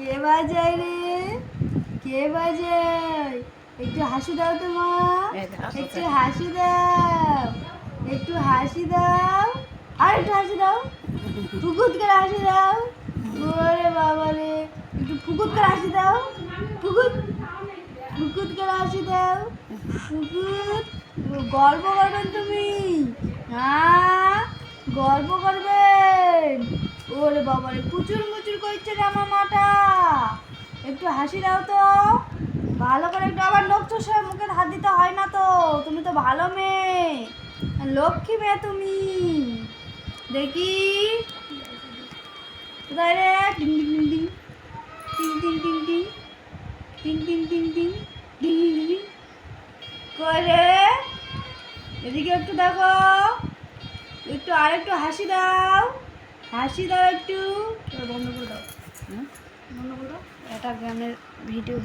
কে বাজায় রে? কে বাজায়? একটু হাসি দাও তো মা, একটু হাসি দাও, একটু হাসি দাও, আর একটু হাসি দাও, ফুকুত করে হাসি দাও। ওরে বাবা রে, একটু ফুকুত করে হাসি দাও, ফুকুত ফুকুত করে হাসি দাও, ফুকুত। গল্প করবেন তুমি? হ্যাঁ, গল্প করবেন? ওরে বাবা রে, কুচুর মুচুর করছে রে আমার মাটা। একটু হাসি দাও তো, ভালো করে একটু। আবার নখ চষে মুখে হাত দিতে হয় না তো, তুমি তো ভালো মেয়ে, লক্ষ্মী মেয়ে তুমি। দেখি কোথায় রে? টিং টিং টিং টিং টিং টিং টিং টিং টিং টিং টিং টিং টিং টিং। কই রে? এদিকে একটু দেখো, একটু আর একটু হাসি দাও, হাসি দাও একটু। বন্ধ করে দাও, বন্ধ করে দাও, এটা গানের ভিডিও।